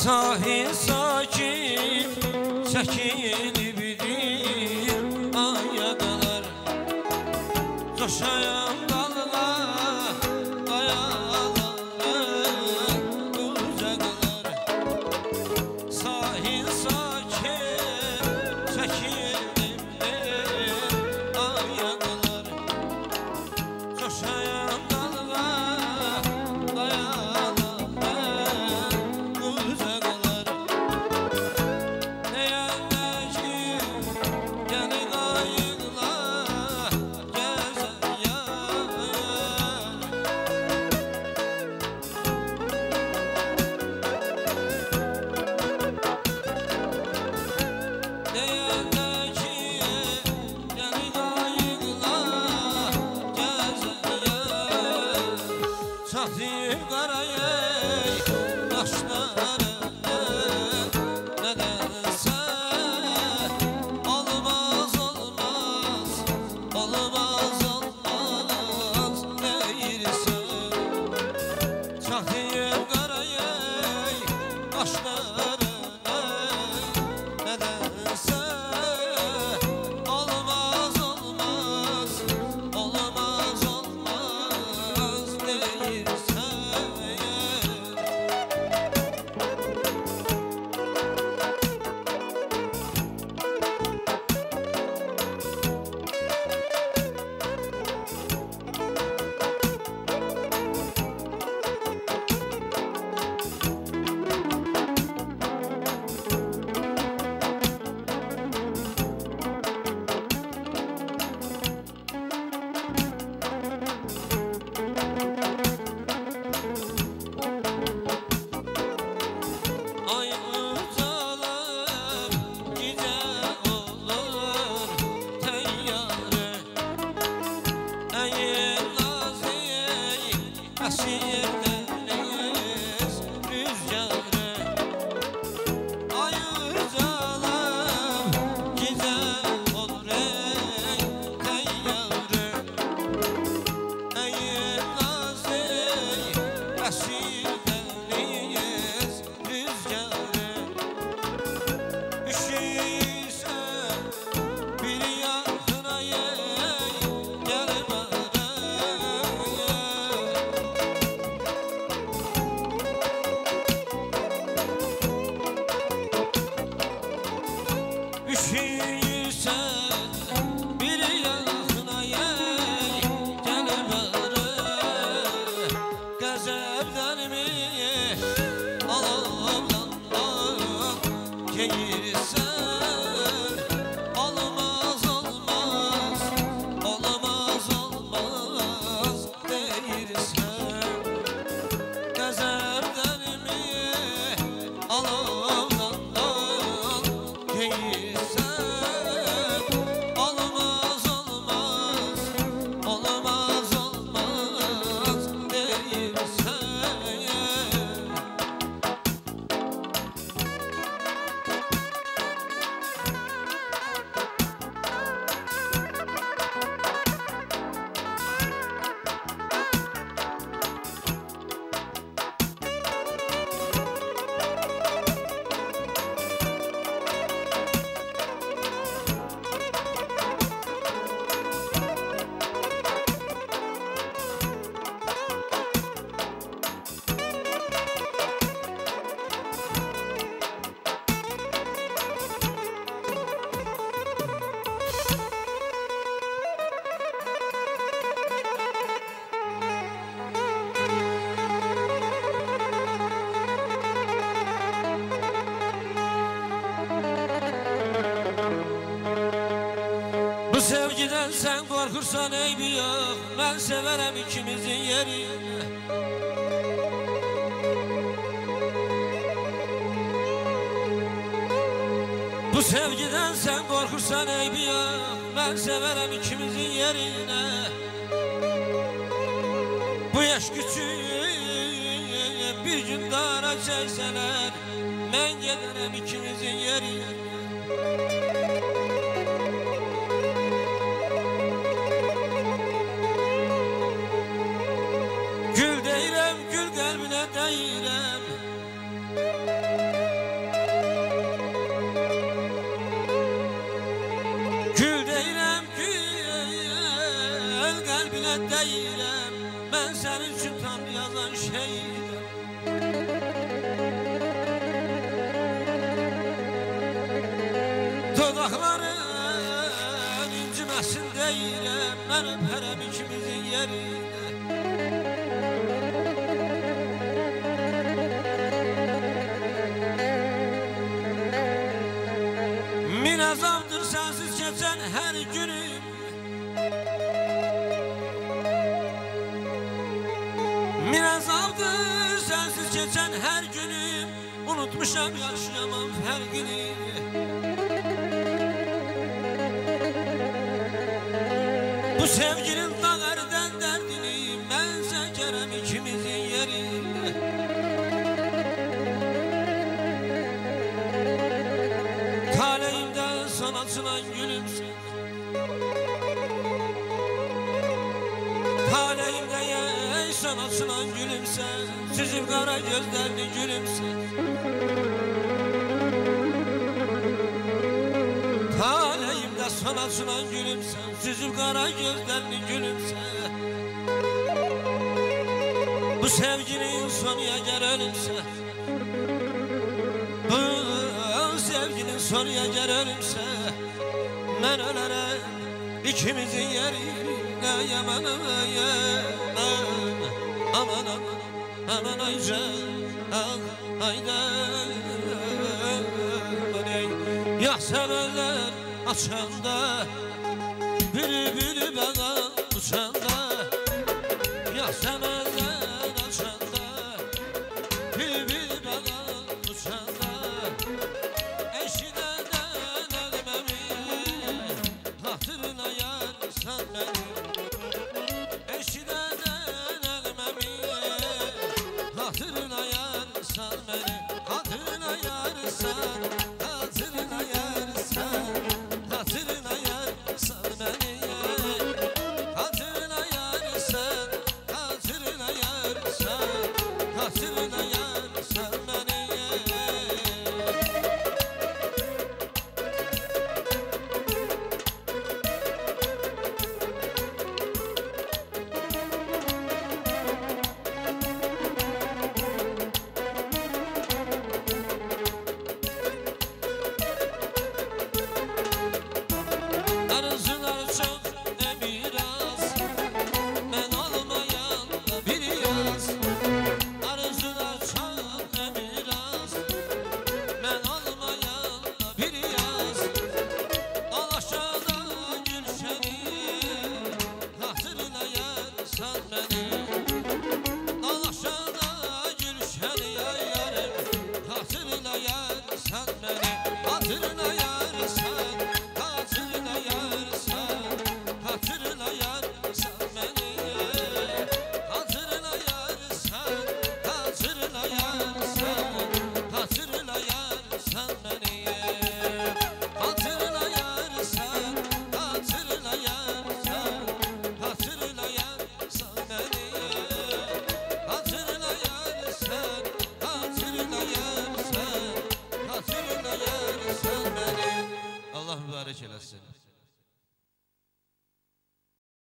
Sahil sakin çəkilib idir ayadalar, coşayan dallar qayaların ucaqlar. Sahil sakin çəkilib idir ayadalar, coşayan dallar qayaların Çatıyım qarayay daşlarının nedense olmaz olmaz, olmaz olmaz neyirsin. Çatıyım qarayay daşlarının nedense olmaz olmaz, olmaz olmaz neyirsin. sevgiden sen korkursan eybi yok. Ben severem ikimizin yerini. Bu sevgiden sen korkursan eybi yok. Ben severem ikimizin yerine. Bu yaş küçük bir gün dara çekseler, ben giderim ikimizin yerine. Gül değirem, gül kalbine değirem. Gül değirem, gül kalbine değirem. Ben senin için Tanrı yazan şeydim. Dodakların incimesin değirem. Ben öperem ikimizin yerine. Min azamdır sensiz geçen her günüm. Min azamdır sensiz geçen her günüm. Unutmuşam yaşayamam fərqini. Bu sevginin dağardan dərdini mən çəkərəm ikimizin yerine. Taleyimdə son açılan gülümsən. Taleyimdə son açılan gülümsən. Süzüb qara gözlərini gülümsən. Taleyimdə son açılan gülümsən. Süzüb qara gözlərini gülümsən. Bu sevginin sonu əgər ölümsə, bu sevginin sonu əgər ölümsə, mən ölərəm ikimizin yerinə. Yaman aman aman aman aycan aydan. Yax səmərlər açanda